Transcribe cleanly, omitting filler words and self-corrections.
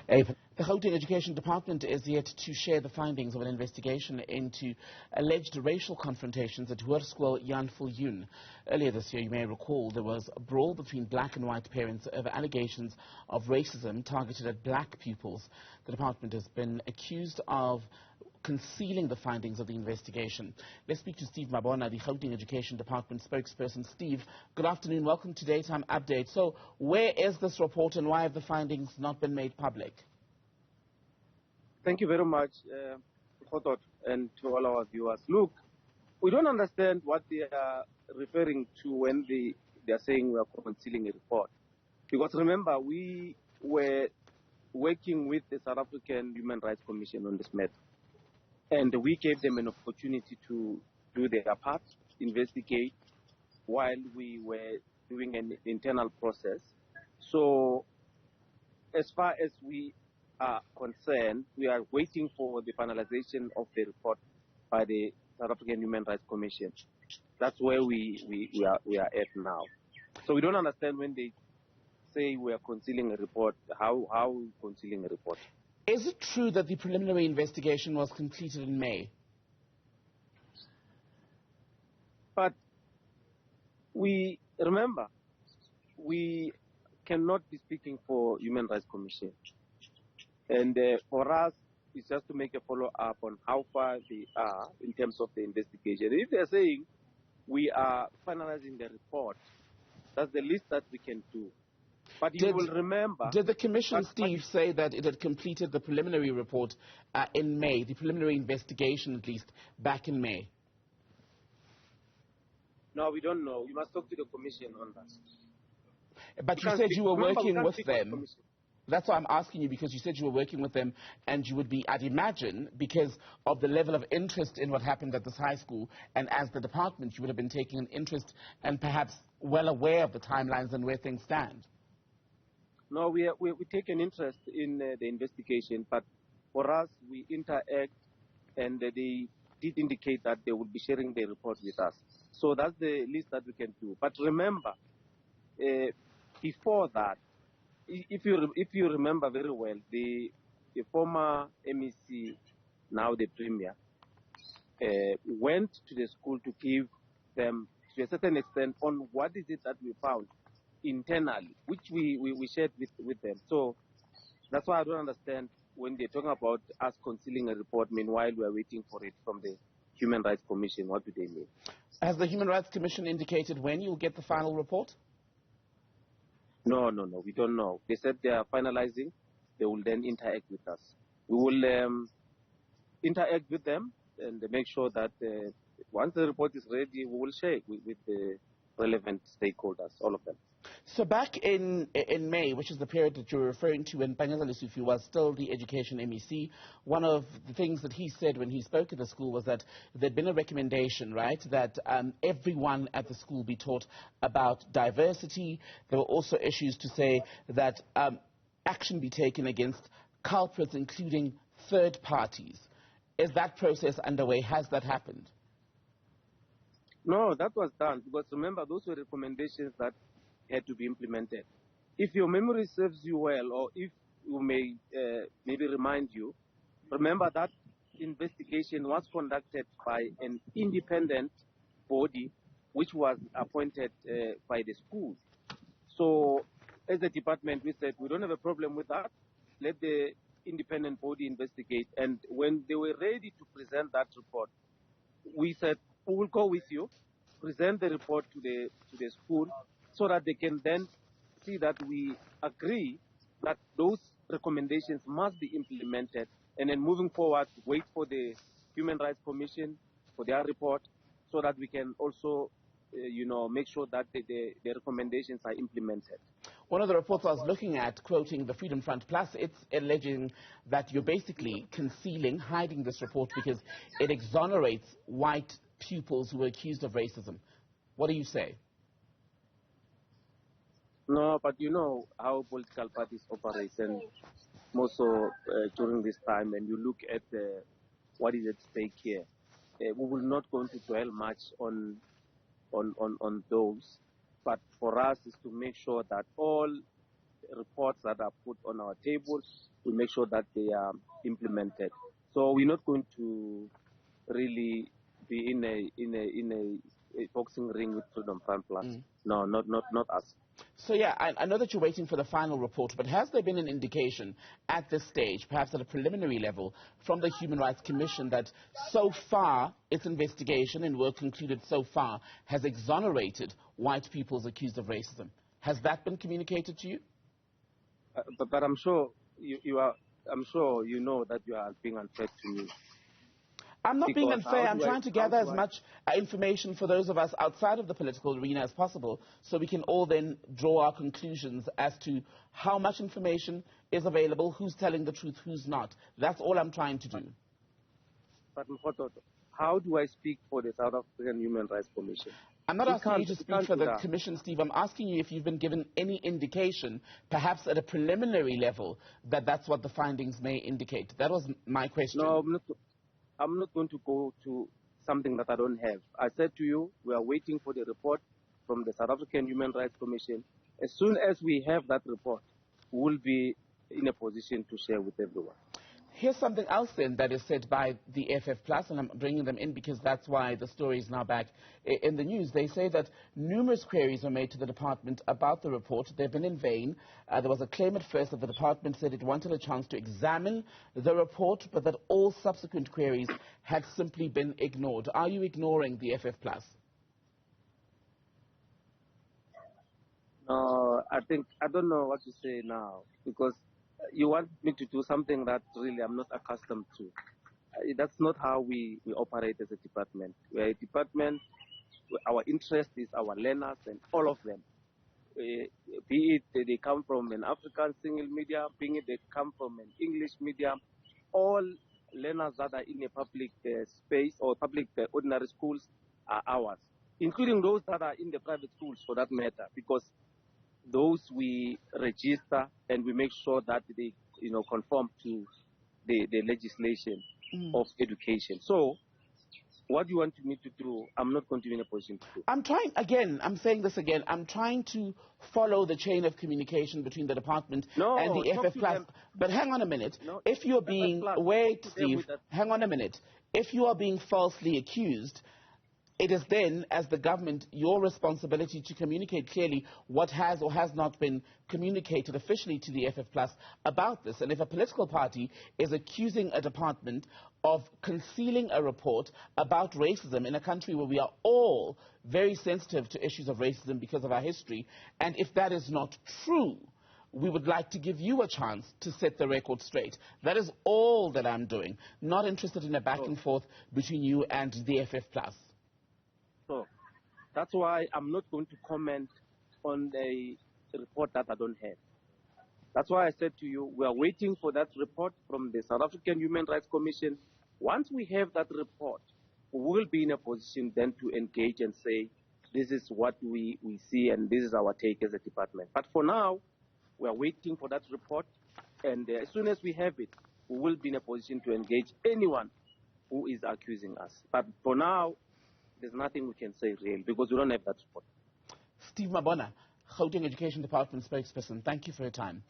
The Gauteng Education Department is yet to share the findings of an investigation into alleged racial confrontations at Hoërskool Jan Viljoen. Earlier this year, you may recall, there was a brawl between black and white parents over allegations of racism targeted at black pupils. The department has been accused of concealing the findings of the investigation. Let's speak to Steve Mabona, the Gauteng Education Department spokesperson. Steve, good afternoon. Welcome to Daytime Update. So, where is this report and why have the findings not been made public? Thank you very much, Khotot, and to all our viewers. Look, we don't understand what they are referring to when they are saying we are concealing a report. Because remember, we were working with the South African Human Rights Commission on this matter. And we gave them an opportunity to do their part, investigate, while we were doing an internal process. So, as far as we are concerned, we are waiting for the finalization of the report by the South African Human Rights Commission. That's where we are at now. So we don't understand when they say we are concealing a report, how are we concealing a report? Is it true that the preliminary investigation was completed in May? But we remember, we cannot be speaking for Human Rights Commission. And for us, it's just to make a follow-up on how far they are in terms of the investigation. If they're saying we are finalizing the report, that's the least that we can do. But you will remember... Did the Commission, Steve, say that it had completed the preliminary report in May, the preliminary investigation at least, back in May? No, we don't know. We must talk to the Commission on that. But you said you were working with them. That's why I'm asking you, because you said you were working with them and you would be, I'd imagine, because of the level of interest in what happened at this high school, and as the department, you would have been taking an interest and perhaps well aware of the timelines and where things stand. No, we take an interest in the investigation, but for us, we interact, and they did indicate that they would be sharing the report with us. So that's the least that we can do. But remember, before that, if you remember very well, the former MEC, now the Premier, went to the school to give them, to a certain extent, on what is it that we found internally, which we shared with them. So that's why I don't understand when they're talking about us concealing a report, meanwhile we are waiting for it from the Human Rights Commission. What do they mean? Has the Human Rights Commission indicated when you'll get the final report? No, we don't know. They said they are finalizing. They will then interact with us. We will interact with them and make sure that once the report is ready, we will share it with the relevant stakeholders, all of them. So back in May, which is the period that you're referring to, when Pangazali Sufi was still the Education MEC, one of the things that he said when he spoke at the school was that there'd been a recommendation, right, that everyone at the school be taught about diversity. There were also issues to say that action be taken against culprits, including third parties. Is that process underway? Has that happened? No, that was done, because remember, those were recommendations that had to be implemented. If your memory serves you well, or if you may maybe remind you, remember that investigation was conducted by an independent body which was appointed by the school. So as a department, we said we don't have a problem with that. Let the independent body investigate. And when they were ready to present that report, we said we will go with you, present the report to the school, so that they can then see that we agree that those recommendations must be implemented, and then moving forward, wait for the Human Rights Commission for their report, so that we can also, make sure that the recommendations are implemented. One of the reports I was looking at, quoting the Freedom Front Plus, it's alleging that you're basically concealing, hiding this report because it exonerates white pupils who were accused of racism. What do you say? No, but you know how political parties operate, and more so during this time, and you look at what is at stake here. We will not going to dwell much on those, but for us is to make sure that all reports that are put on our table, we make sure that they are implemented. So we're not going to really be in a boxing ring with Freedom Front Plus. No, not us. So yeah, I know that you're waiting for the final report, but has there been an indication at this stage, perhaps at a preliminary level, from the Human Rights Commission that so far its investigation and work concluded so far has exonerated white peoples accused of racism? Has that been communicated to you? But I'm sure you are. I'm sure you know that you are being unfair to me. I'm not being unfair. I'm trying to gather as much information for those of us outside of the political arena as possible so we can all then draw our conclusions as to how much information is available, who's telling the truth, who's not. That's all I'm trying to do. But how do I speak for the South African Human Rights Commission? I'm not asking you to speak for the Commission, Steve. I'm asking you if you've been given any indication, perhaps at a preliminary level, that that's what the findings may indicate. That was my question. No, I'm not going to go to something that I don't have. I said to you, we are waiting for the report from the South African Human Rights Commission. As soon as we have that report, we will be in a position to share with everyone. Here's something else then that is said by the FF Plus, and I'm bringing them in because that's why the story is now back in the news. They say that numerous queries were made to the department about the report. They've been in vain. There was a claim at first that the department said it wanted a chance to examine the report, but that all subsequent queries had simply been ignored. Are you ignoring the FF Plus? No, I don't know what to say now, because you want me to do something that really I'm not accustomed to. That's not how we operate as a department. We're a department, our interest is our learners and all of them. Be it they come from an African single medium, be it they come from an English medium, all learners that are in a public space or public ordinary schools are ours, including those that are in the private schools for that matter, because those we register and we make sure that they, conform to the legislation of education. So, what you want me to do, I'm not going to be in a position to do. I'm saying this again, I'm trying to follow the chain of communication between the department and the FF Plus. But hang on a minute. No, if you're being, wait, Steve, hang on a minute. If you are being falsely accused, it is then, as the government, your responsibility to communicate clearly what has or has not been communicated officially to the FF Plus about this. And if a political party is accusing a department of concealing a report about racism in a country where we are all very sensitive to issues of racism because of our history, and if that is not true, we would like to give you a chance to set the record straight. That is all that I'm doing. Not interested in a back and forth between you and the FF Plus. So that's why I'm not going to comment on a report that I don't have. That's why I said to you, we are waiting for that report from the South African Human Rights Commission. Once we have that report, we will be in a position then to engage and say, this is what we see and this is our take as a department. But for now, we are waiting for that report, and as soon as we have it, we will be in a position to engage anyone who is accusing us. But for now, there's nothing we can say really, because we don't have that report. Steve Mabona, Gauteng Education Department spokesperson, thank you for your time.